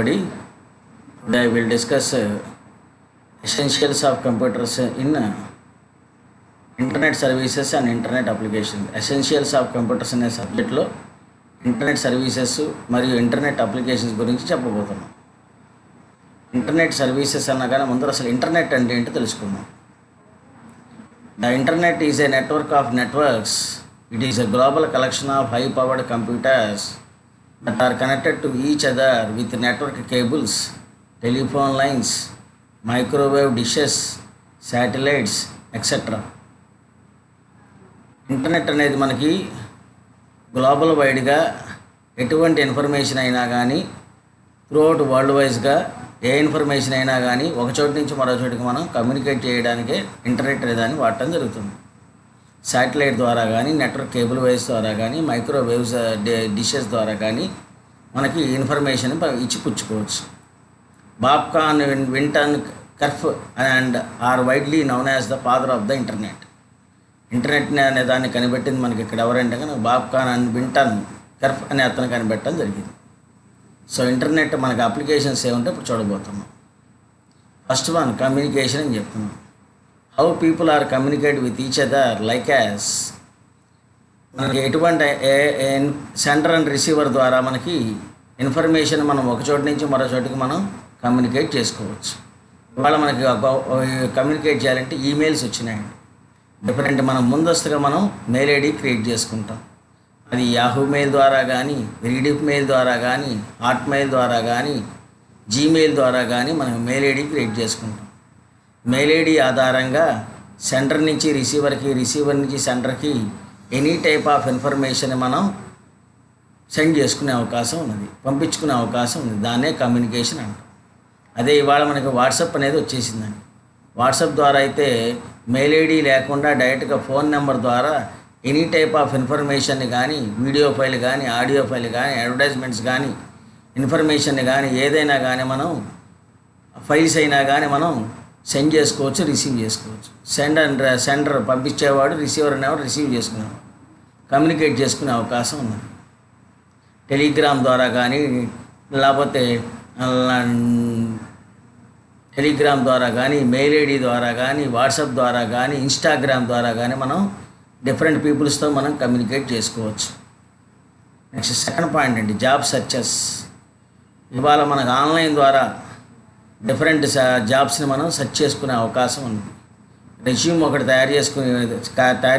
everybody. Today I will discuss essentials of computers in internet services and internet applications. Essentials of computers అనే సబ్జెక్ట్లో internet services మరియు internet applications గురించి చెప్పబోతున్నాం. Internet services అనగానే ముందర అసలు internet అంటే ఏంటో తెలుసుకుందాం. The internet is a network of networks. It is a global collection of high-powered computers that are connected to each other with network cables, telephone lines, microwave dishes, satellites, etc. Internet అనేది మనకి global వైడ్గా ఎటువంటి information అయినా కానీ throughout world వైజ్గా ఏ information అయినా కానీ ఒక చోటు నుంచి మరో చోటికి మనం కమ్యూనికేట్ చేయడానికే ఇంటర్నెట్ అనేదాన్ని వాడటం జరుగుతుంది. శాటిలైట్ ద్వారా కానీ నెట్వర్క్ కేబుల్ వైర్స్ ద్వారా కానీ మైక్రోవేవ్స్ డిషెస్ ద్వారా కానీ మనకి ఇన్ఫర్మేషన్ ఇచ్చి పుచ్చుకోవచ్చు. Bob Kahn Vinton Cerf and are widely known as the father of the internet. Internet అనే దాన్ని కనిపెట్టింది మనకి ఇక్కడ ఎవరంటే కనుక బాబ్కాన్ అండ్ వింటన్ కర్ఫ్ అనే అతను కనిపెట్టడం జరిగింది. సో ఇంటర్నెట్ మనకి అప్లికేషన్స్ ఏముంటే ఇప్పుడు చూడబోతున్నాం. ఫస్ట్ వన్ కమ్యూనికేషన్ అని చెప్తున్నాం. How people are communicate with each other like as మనకి ఎటువంటి సెండర్ అండ్ రిసీవర్ ద్వారా మనకి ఇన్ఫర్మేషన్ మనం ఒక చోటు నుంచి మరో చోటికి మనం కమ్యూనికేట్ చేసుకోవచ్చు. ఇవాళ మనకి కమ్యూనికేట్ చేయాలంటే ఈమెయిల్స్ వచ్చినాయండి. డిఫరెంట్ మనం ముందస్తుగా మనం మెయిల్ ఐడి క్రియేట్ చేసుకుంటాం. అది యాహూ మెయిల్ ద్వారా కానీ, రీడిఫ్ మెయిల్ ద్వారా కానీ, హాట్ మెయిల్ ద్వారా కానీ, జీమెయిల్ ద్వారా కానీ మనం మెయిల్ ఐడి క్రియేట్ చేసుకుంటాం. మెయిల్ ఐడి ఆధారంగా సెంటర్ నుంచి రిసీవర్కి, రిసీవర్ నుంచి సెంటర్కి ఎనీ టైప్ ఆఫ్ ఇన్ఫర్మేషన్ మనం సెండ్ చేసుకునే అవకాశం ఉన్నది, పంపించుకునే అవకాశం ఉంది. దాన్నే కమ్యూనికేషన్ అంటాం. అదే ఇవాళ మనకి వాట్సాప్ అనేది వచ్చేసిందండి. వాట్సాప్ ద్వారా అయితే మెయిల్ ఐడి లేకుండా డైరెక్ట్గా ఫోన్ నెంబర్ ద్వారా ఎనీ టైప్ ఆఫ్ ఇన్ఫర్మేషన్ని కానీ, వీడియో ఫైల్ కానీ, ఆడియో ఫైల్ కానీ, అడ్వర్టైజ్మెంట్స్ కానీ, ఇన్ఫర్మేషన్ని కానీ ఏదైనా కానీ మనం ఫైల్స్ అయినా కానీ మనం సెండ్ చేసుకోవచ్చు, రిసీవ్ చేసుకోవచ్చు. సెండర్ పంపించేవాడు, రిసీవర్ అనేవాడు రిసీవ్ చేసుకునేవాడు, కమ్యూనికేట్ చేసుకునే అవకాశం ఉన్నది. టెలిగ్రామ్ ద్వారా కానీ, లేకపోతే టెలిగ్రామ్ ద్వారా కానీ, మెయిల్ ఐడి ద్వారా కానీ, వాట్సాప్ ద్వారా కానీ, ఇన్స్టాగ్రామ్ ద్వారా కానీ మనం డిఫరెంట్ పీపుల్స్తో మనం కమ్యూనికేట్ చేసుకోవచ్చు. నెక్స్ట్ సెకండ్ పాయింట్ అండి, జాబ్ సెర్చెస్. ఇవాళ మనకు ఆన్లైన్ ద్వారా డిఫరెంట్ జాబ్స్ని మనం సెర్చ్ చేసుకునే అవకాశం ఉంది. రెజ్యూమ్ ఒకటి తయారు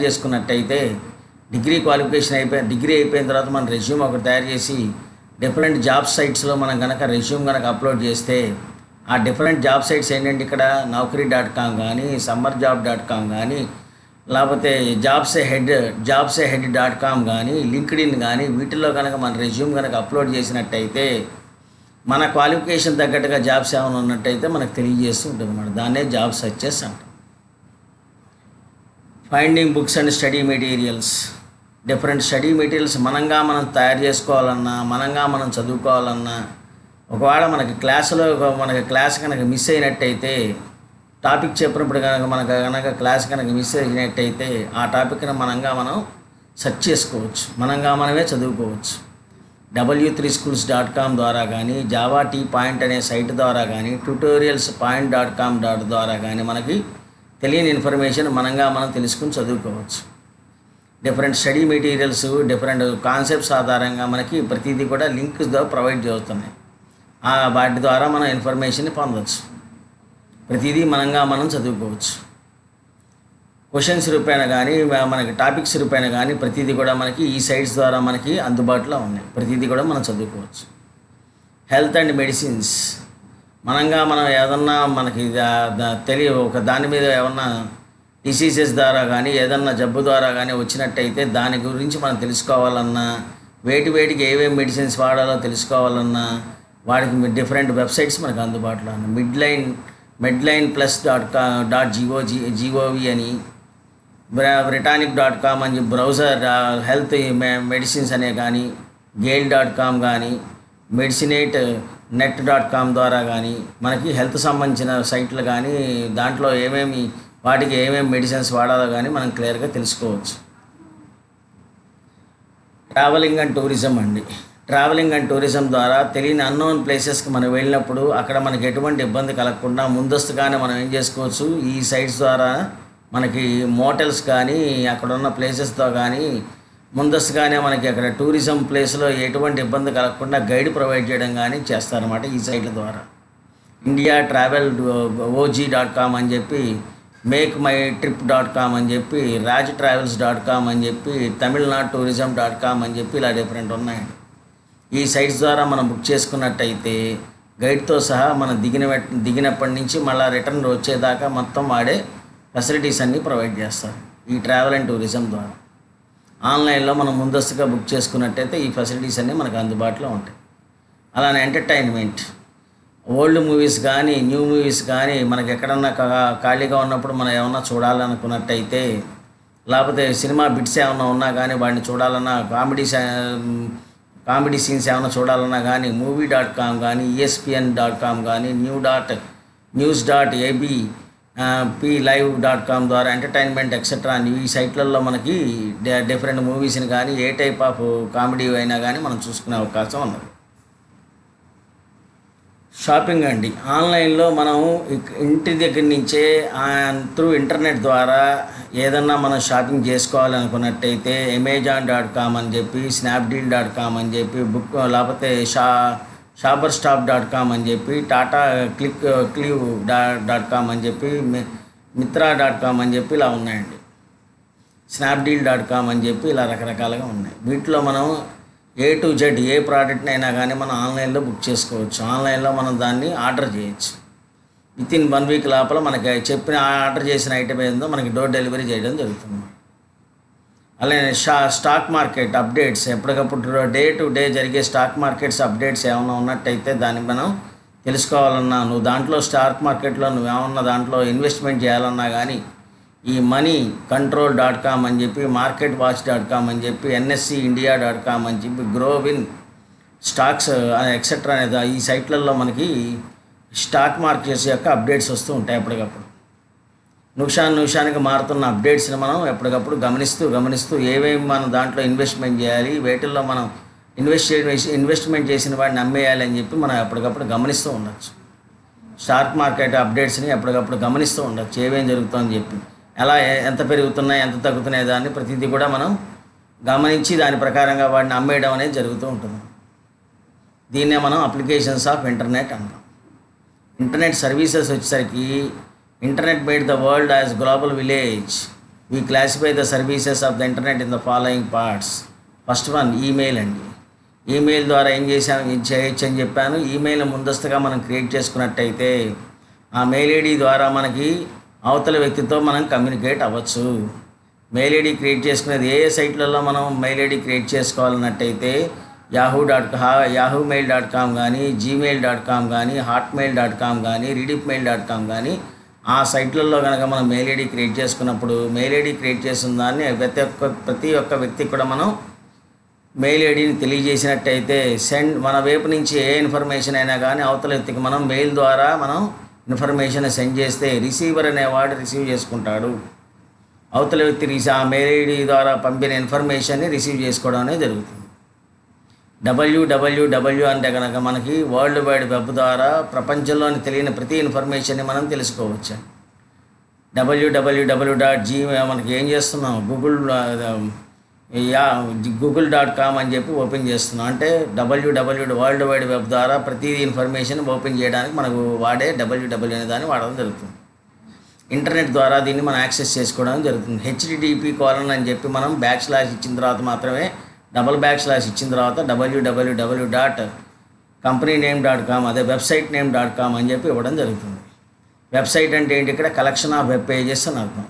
చేసుకున్నట్టయితే డిగ్రీ అయిపోయిన తర్వాత మనం రెజ్యూమ్ ఒకటి తయారు చేసి డిఫరెంట్ జాబ్ సైట్స్లో మనం కనుక రెజ్యూమ్ కనుక అప్లోడ్ చేస్తే ఆ డిఫరెంట్ జాబ్ సైట్స్ ఏంటంటే ఇక్కడ Naukri.com కానీ, summerjob.com కానీ, లేకపోతే jobsahead.com కానీ, లింక్డ్ఇన్ కానీ వీటిల్లో కనుక మన రెజ్యూమ్ కనుక అప్లోడ్ చేసినట్టయితే మన క్వాలిఫికేషన్ తగ్గట్టుగా జాబ్స్ ఏమైనా ఉన్నట్టయితే మనకు తెలియజేస్తూ ఉంటుంది అన్నమాట. దాన్నే జాబ్ సెర్చెస్ అంటాం. Finding books and study materials. Different study materials మనం తయారు చేసుకోవాలన్నా, మనం చదువుకోవాలన్నా, ఒకవేళ మనకి క్లాస్ కనుక మిస్ అయినట్టయితే, టాపిక్ చెప్పినప్పుడు కనుక క్లాస్ కనుక మిస్ అయినట్టయితే ఆ టాపిక్ని మనం సెర్చ్ చేసుకోవచ్చు, మనమే చదువుకోవచ్చు. w3schools.com ద్వారా కానీ, జావా టీ పాయింట్ అనే సైట్ ద్వారా కానీ, tutorialspoint.com ద్వారా కానీ మనకి తెలియని ఇన్ఫర్మేషన్ మనం తెలుసుకుని చదువుకోవచ్చు. Different study materials, different concepts ఆధారంగా మనకి ప్రతిదీ కూడా లింక్స్ ద్వారా ప్రొవైడ్ చేస్తున్నాయి. వాటి ద్వారా మనం ఇన్ఫర్మేషన్ని పొందవచ్చు. ప్రతిదీ మనం చదువుకోవచ్చు. క్వశ్చన్స్ రూపేణ కానీ, మనకి టాపిక్స్ రూపేణ కానీ ప్రతిదీ కూడా మనకి ఈ సైట్స్ ద్వారా మనకి అందుబాటులో ఉన్నాయి. ప్రతిదీ కూడా మనం చదువుకోవచ్చు. Health and medicines. మనం ఏదన్నా మనకి ఒక దాని మీద ఏమన్నా డిసీజెస్ ద్వారా కానీ, ఏదన్నా జబ్బు ద్వారా కానీ వచ్చినట్టయితే దాని గురించి మనం తెలుసుకోవాలన్నా, వేటికి ఏమేమి మెడిసిన్స్ వాడాలో తెలుసుకోవాలన్నా వాటికి డిఫరెంట్ వెబ్సైట్స్ మనకు అందుబాటులో ఉన్నాయి. medlineplus.gov అని, britannic.com అని బ్రౌజర్ హెల్త్ మెడిసిన్స్ అనే కానీ, gale.com కానీ, medicinate.net.com ద్వారా కానీ మనకి హెల్త్ సంబంధించిన సైట్లు కానీ దాంట్లో వాటికి ఏమేమి మెడిసిన్స్ వాడాలో కానీ మనం క్లియర్గా తెలుసుకోవచ్చు. ట్రావెలింగ్ అండ్ టూరిజం అండి. ట్రావెలింగ్ అండ్ టూరిజం ద్వారా తెలియని అన్నోన్ ప్లేసెస్కి మనం వెళ్ళినప్పుడు అక్కడ మనకి ఎటువంటి ఇబ్బంది కలగకుండా ముందస్తుగానే మనం ఏం చేసుకోవచ్చు, ఈ సైట్స్ ద్వారా మనకి మోటల్స్ కానీ అక్కడ ఉన్న ప్లేసెస్తో కానీ ముందస్తుగానే మనకి అక్కడ టూరిజం ప్లేస్లో ఎటువంటి ఇబ్బంది కలగకుండా గైడ్ ప్రొవైడ్ చేయడం కానీ చేస్తారన్నమాట ఈ సైట్ల ద్వారా. ఇండియా ట్రావెల్ OG.com అని చెప్పి, MakeMyTrip.com అని చెప్పి, RajTravels.com అని చెప్పి, TamilNaduTourism.com అని చెప్పి ఇలా డిఫరెంట్ ఉన్నాయండి. ఈ సైట్స్ ద్వారా మనం బుక్ చేసుకున్నట్టయితే గైడ్తో సహా మనం దిగినప్పటి నుంచి మళ్ళీ రిటర్న్ వచ్చేదాకా మొత్తం వాడే ఫెసిలిటీస్ అన్నీ ప్రొవైడ్ చేస్తారు ఈ ట్రావెల్ అండ్ టూరిజం ద్వారా. ఆన్లైన్లో మనం ముందస్తుగా బుక్ చేసుకున్నట్టయితే ఈ ఫెసిలిటీస్ అన్నీ మనకు అందుబాటులో ఉంటాయి. అలానే ఎంటర్టైన్మెంట్, ఓల్డ్ మూవీస్ కానీ న్యూ మూవీస్ కానీ మనకి ఎక్కడన్నా ఖాళీగా ఉన్నప్పుడు మనం ఏమన్నా చూడాలనుకున్నట్టయితే, లేకపోతే సినిమా బిట్స్ ఏమన్నా ఉన్నా కానీ వాటిని చూడాలన్నా, కామెడీ సీన్స్ ఏమైనా చూడాలన్నా కానీ Movie.com కానీ ESPN.com కానీ news.ab.plive.com ద్వారా ఎంటర్టైన్మెంట్ ఎక్సెట్రా ఈ సైట్లలో మనకి డిఫరెంట్ మూవీస్ని కానీ ఏ టైప్ ఆఫ్ కామెడీ అయినా కానీ మనం చూసుకునే అవకాశం ఉన్నది. షాపింగ్ అండి, ఆన్లైన్లో మనం ఇంటి దగ్గర నుంచే త్రూ ఇంటర్నెట్ ద్వారా ఏదన్నా మనం షాపింగ్ చేసుకోవాలనుకున్నట్టయితే Amazon.com అని చెప్పి, Snapdeal.com అని చెప్పి, లేకపోతే Shopperstop.com అని చెప్పి, టాటా Click.com అని చెప్పి, Myntra.com అని చెప్పి ఇలా ఉన్నాయండి. Snapdeal.com అని చెప్పి ఇలా రకరకాలుగా ఉన్నాయి. వీటిలో మనం A to Z ఏ ప్రోడక్ట్ని అయినా కానీ మనం ఆన్లైన్లో బుక్ చేసుకోవచ్చు. ఆన్లైన్లో మనం దాన్ని ఆర్డర్ చేయొచ్చు. వితిన్ 1 వీక్ లోపల మనకి చెప్పిన ఆర్డర్ చేసిన ఐటమ్ ఏందో మనకి డోర్ డెలివరీ చేయడం జరుగుతుంది. అలానే స్టాక్ మార్కెట్ అప్డేట్స్, ఎప్పటికప్పుడు డే టు డే జరిగే స్టాక్ మార్కెట్స్ అప్డేట్స్ ఏమైనా ఉన్నట్టయితే దాన్ని మనం తెలుసుకోవాలన్నా, నువ్వు దాంట్లో స్టాక్ మార్కెట్లో నువ్వేమన్నా దాంట్లో ఇన్వెస్ట్మెంట్ చేయాలన్నా కానీ ఈ moneycontrol.com అని చెప్పి, marketwatch.com అని చెప్పి, NSEindia.com అని చెప్పి, గ్రోవిన్ స్టాక్స్ ఎక్సెట్రా అనేది ఈ సైట్లలో మనకి స్టాక్ మార్కెట్స్ యొక్క అప్డేట్స్ వస్తూ ఉంటాయి. ఎప్పటికప్పుడు నిమిషానికి మారుతున్న అప్డేట్స్ని మనం ఎప్పటికప్పుడు గమనిస్తూ ఏవేమి మనం దాంట్లో ఇన్వెస్ట్మెంట్ చేయాలి, వేటిల్లో మనం ఇన్వెస్ట్మెంట్ చేసిన వాడిని అమ్మేయాలి అని చెప్పి మనం ఎప్పటికప్పుడు గమనిస్తూ ఉండొచ్చు. స్టాక్ మార్కెట్ అప్డేట్స్ని ఎప్పటికప్పుడు గమనిస్తూ ఉండొచ్చు, ఏమేం జరుగుతుందని చెప్పి, ఎలా ఎంత పెరుగుతున్నాయి ఎంత తగ్గుతున్నాయి దాన్ని ప్రతిదీ కూడా మనం గమనించి దాని ప్రకారంగా వాడిని అమ్మేయడం అనేది జరుగుతూ ఉంటుంది. దీన్నే మనం అప్లికేషన్స్ ఆఫ్ ఇంటర్నెట్ అంటాం. ఇంటర్నెట్ సర్వీసెస్ వచ్చేసరికి internet made the world as global village. We classify the services of the internet in the following parts. First one email అండి. ఈమెయిల్ ద్వారా ఏం చేయొచ్చు అని చెప్పాను. ఈమెయిల్ ముందస్తుగా మనం క్రియేట్ చేసుకున్నట్టయితే ఆ మెయిల్ ఐడి ద్వారా మనకి అవతల వ్యక్తితో మనం కమ్యూనికేట్ అవ్వచ్చు. మెయిల్ ఐడి క్రియేట్ చేసుకునేది ఏ సైట్లలో మనం మెయిల్ ఐడి క్రియేట్ చేసుకోవాలన్నట్టయితే yahoomail.com కానీ, gmail.com కానీ, hotmail.com కానీ, rediffmail.com కానీ ఆ సైట్లలో కనుక మనం మెయిల్ ఐడి క్రియేట్ చేసుకున్నప్పుడు మెయిల్ ఐడి క్రియేట్ చేసిన దాన్ని ప్రతి ఒక్క వ్యక్తికి కూడా మనం మెయిల్ ఐడిని తెలియజేసినట్టయితే మన వైపు నుంచి ఏ ఇన్ఫర్మేషన్ అయినా కానీ అవతల వ్యక్తికి మనం మెయిల్ ద్వారా మనం ఇన్ఫర్మేషన్ సెండ్ చేస్తే రిసీవర్ అనేవాడు రిసీవ్ చేసుకుంటాడు. అవతల వ్యక్తి ఆ మెయిల్ ఐడి ద్వారా పంపిన ఇన్ఫర్మేషన్ని రిసీవ్ చేసుకోవడం అనేది జరుగుతుంది. www అంటే కనుక మనకి వరల్డ్ వైడ్ వెబ్ ద్వారా ప్రపంచంలోని తెలియని ప్రతి ఇన్ఫర్మేషన్ని మనం తెలుసుకోవచ్చు. www.gmail మనకి ఏం చేస్తున్నాం, google.com అని చెప్పి ఓపెన్ చేస్తున్నాం. అంటే www వరల్డ్ వైడ్ వెబ్ ద్వారా ప్రతి ఇన్ఫర్మేషన్ ఓపెన్ చేయడానికి మనకు వాడే www అనే దాన్ని వాడడం జరుగుతుంది. ఇంటర్నెట్ ద్వారా దీన్ని మనం యాక్సెస్ చేసుకోవడం జరుగుతుంది. HTTP అని చెప్పి మనం / ఇచ్చిన తర్వాత మాత్రమే // ఇచ్చిన తర్వాత www.companyname.com అదే వెబ్సైట్ నేమ్.com అని చెప్పి ఇవ్వడం జరుగుతుంది. వెబ్సైట్ అంటే ఏంటి, ఇక్కడ కలెక్షన్ ఆఫ్ వెబ్ పేజెస్ అని అర్థం.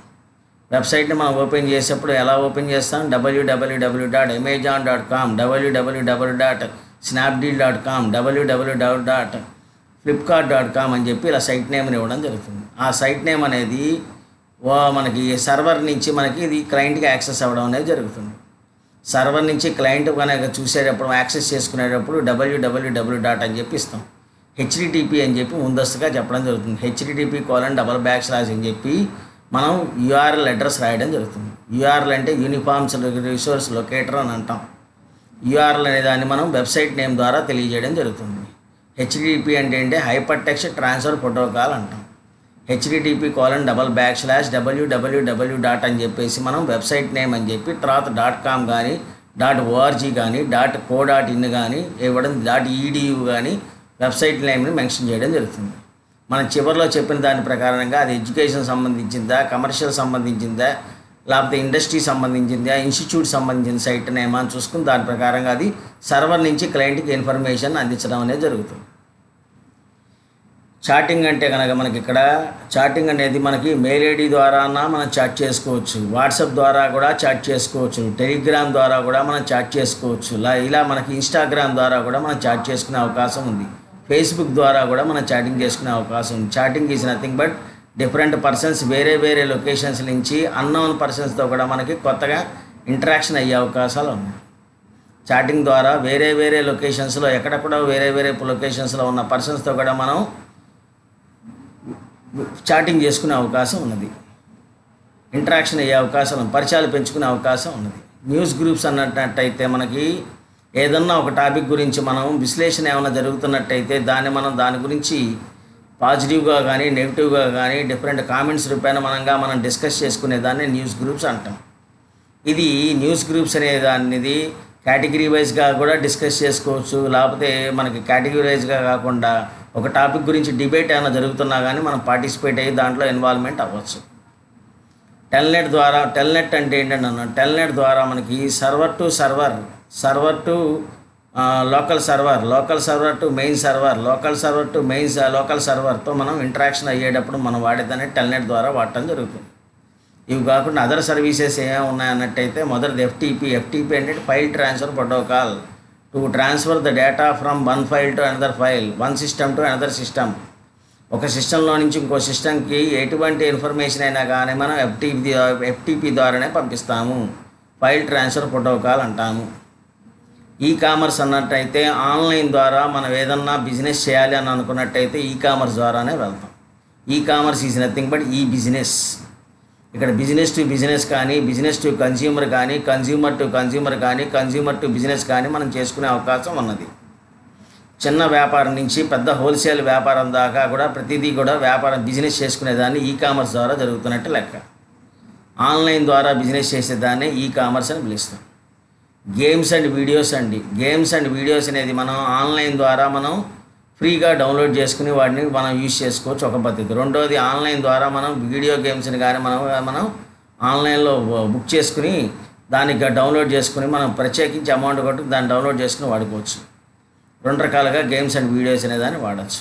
వెబ్సైట్ని మనం ఓపెన్ చేసేప్పుడు ఎలా ఓపెన్ చేస్తాం, www.amazon.com, www.snapdeal.com, www.flipkart.com అని చెప్పి ఇలా సైట్ నేమ్ని ఇవ్వడం జరుగుతుంది. ఆ సైట్ నేమ్ అనేది మనకి సర్వర్ నుంచి మనకి ఇది క్లయింట్కి యాక్సెస్ అవ్వడం అనేది జరుగుతుంది. సర్వర్ నుంచి క్లయింట్ కనుక చూసేటప్పుడు యాక్సెస్ చేసుకునేటప్పుడు www అని చెప్పి ఇస్తాం. HTTP అని చెప్పి ముందస్తుగా చెప్పడం జరుగుతుంది. HTTP:// అని చెప్పి మనం URL అడ్రస్ రాయడం జరుగుతుంది. URL అంటే యూనిఫామ్ రిసోర్స్ లొకేటర్ అని అంటాం. యూఆర్ఎల్ అనే దాన్ని మనం వెబ్సైట్ నేమ్ ద్వారా తెలియజేయడం జరుగుతుంది. హెచ్టిటిపి అంటే హైపర్ టెక్స్ట్ ట్రాన్స్ఫర్ ప్రోటోకాల్ అంటాం. http://www అని చెప్పేసి మనం వెబ్సైట్ నేమ్ అని చెప్పి తర్వాత .com కానీ .org కానీ .co.in కానీ ఇవ్వడం .edu కానీ వెబ్సైట్ నేమ్ని మెన్షన్ చేయడం జరుగుతుంది. మనం చివరిలో చెప్పిన దాని ప్రకారంగా అది ఎడ్యుకేషన్ సంబంధించిందా, కమర్షియల్ సంబంధించిందా, లేకపోతే ఇండస్ట్రీ సంబంధించిందా, ఇన్స్టిట్యూట్ సంబంధించిన సైట్ నేమా అని చూసుకుని దాని ప్రకారంగా అది సర్వర్ నుంచి క్లయింట్కి ఇన్ఫర్మేషన్ అందించడం అనేది జరుగుతుంది. చాటింగ్ అంటే కనుక మనకి ఇక్కడ చాటింగ్ అనేది మనకి మెయిల్ ఐడి ద్వారా మనం చాట్ చేసుకోవచ్చు, వాట్సాప్ ద్వారా కూడా చాట్ చేసుకోవచ్చు, టెలిగ్రామ్ ద్వారా కూడా మనం చాట్ చేసుకోవచ్చు, ఇలా మనకి ఇన్స్టాగ్రామ్ ద్వారా కూడా మనం చాట్ చేసుకునే అవకాశం ఉంది, ఫేస్బుక్ ద్వారా కూడా మనం చాటింగ్ చేసుకునే అవకాశం ఉంది. Chatting is nothing but different persons వేరే లొకేషన్స్ నుంచి అన్నోన్ పర్సన్స్తో కూడా మనకి కొత్తగా ఇంటరాక్షన్ అయ్యే అవకాశాలు ఉన్నాయి. చాటింగ్ ద్వారా వేరే లొకేషన్స్లో ఎక్కడెక్కడో వేరే లొకేషన్స్లో ఉన్న పర్సన్స్తో కూడా మనం చాటింగ్ చేసుకునే అవకాశం ఉన్నది, ఇంటరాక్షన్ అయ్యే అవకాశం, పరిచయాలు పెంచుకునే అవకాశం ఉన్నది. న్యూస్ గ్రూప్స్ అన్నట్టయితే మనకి ఏదన్నా ఒక టాపిక్ గురించి మనం విశ్లేషణ ఏమైనా జరుగుతున్నట్టయితే దాని గురించి పాజిటివ్గా కానీ నెగిటివ్గా కానీ డిఫరెంట్ కామెంట్స్ రూపాయన మనం డిస్కస్ చేసుకునే దాన్ని న్యూస్ గ్రూప్స్ అంటాం. ఇది న్యూస్ గ్రూప్స్ అనే దానిది కేటగిరీ వైజ్గా కూడా డిస్కస్ చేసుకోవచ్చు, లేకపోతే మనకి కేటగిరీ వైజ్గా కాకుండా ఒక టాపిక్ గురించి డిబేట్ ఏమైనా జరుగుతున్నా కానీ మనం పార్టిసిపేట్ అయ్యి దాంట్లో ఇన్వాల్వ్మెంట్ అవ్వచ్చు. టెల్నెట్ అంటే ఏంటంటే టెల్నెట్ ద్వారా మనకి server to local server to main server, local సర్వర్తో మనం ఇంటరాక్షన్ అయ్యేటప్పుడు మనం వాడేదాన్ని టెల్నెట్ ద్వారా వాడటం జరుగుతుంది. ఇవి కాకుండా అదర్ సర్వీసెస్ ఏమేమి ఉన్నాయన్నట్టయితే మొదటిది ఎఫ్టీపీ అంటే file transfer protocol to transfer the data from one file to another file, one system to another system. ఒక సిస్టంలో నుంచి ఇంకో సిస్టమ్కి ఎటువంటి ఇన్ఫర్మేషన్ అయినా కానీ మనం ఎఫ్టీపీ ద్వారానే పంపిస్తాము, ఫైల్ ట్రాన్స్ఫర్ ప్రోటోకాల్ అంటాము. ఈ కామర్స్ అన్నట్టయితే ఆన్లైన్ ద్వారా మనం ఏదన్నా బిజినెస్ చేయాలి అని అనుకున్నట్టయితే ఈ కామర్స్ ద్వారానే వెళ్తాం. E commerce is nothing but ఈ బిజినెస్. ఇక్కడ బిజినెస్ టు బిజినెస్ కానీ, బిజినెస్ టు కన్స్యూమర్ కానీ, కన్స్యూమర్ టు కన్స్యూమర్ కానీ, కన్స్యూమర్ టు బిజినెస్ కానీ మనం చేసుకునే అవకాశం ఉన్నది. చిన్న వ్యాపారం నుంచి పెద్ద హోల్సేల్ వ్యాపారం దాకా కూడా ప్రతిదీ కూడా బిజినెస్ చేసుకునేదాన్ని ఈ కామర్స్ ద్వారా జరుగుతున్నట్టు లెక్క. ఆన్లైన్ ద్వారా బిజినెస్ చేసేదాన్ని ఈ కామర్స్ అని పిలుస్తాం. గేమ్స్ అండ్ వీడియోస్ అనేది మనం ఆన్లైన్ ద్వారా మనం ఫ్రీగా డౌన్లోడ్ చేసుకుని వాటిని మనం యూజ్ చేసుకోవచ్చు, ఒక పద్ధతి. రెండోది ఆన్లైన్ ద్వారా మనం వీడియో గేమ్స్ని కానీ మనం ఆన్లైన్లో బుక్ చేసుకుని దానికి డౌన్లోడ్ చేసుకుని మనం ప్రత్యేకించి అమౌంట్ కొట్టి దాన్ని డౌన్లోడ్ చేసుకుని వాడుకోవచ్చు. రెండు రకాలుగా గేమ్స్ అండ్ వీడియోస్ అనేదాన్ని వాడచ్చు.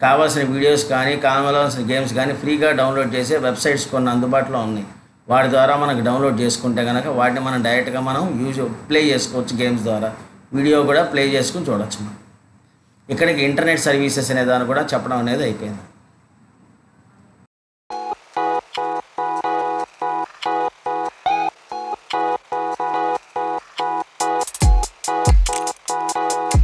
కావాల్సిన వీడియోస్ కానీ కావాల్సిన గేమ్స్ కానీ ఫ్రీగా డౌన్లోడ్ చేసే వెబ్సైట్స్ కొన్ని అందుబాటులో ఉన్నాయి. వాటి ద్వారా మనకు డౌన్లోడ్ చేసుకుంటే కనుక వాటిని మనం డైరెక్ట్గా మనం ప్లే చేసుకోవచ్చు. గేమ్స్ ద్వారా వీడియో కూడా ప్లే చేసుకుని చూడవచ్చు. ఇక్కడికి ఇంటర్నెట్ సర్వీసెస్ అనే దాన్ని కూడా చెప్పడం అనేది అయిపోయింది.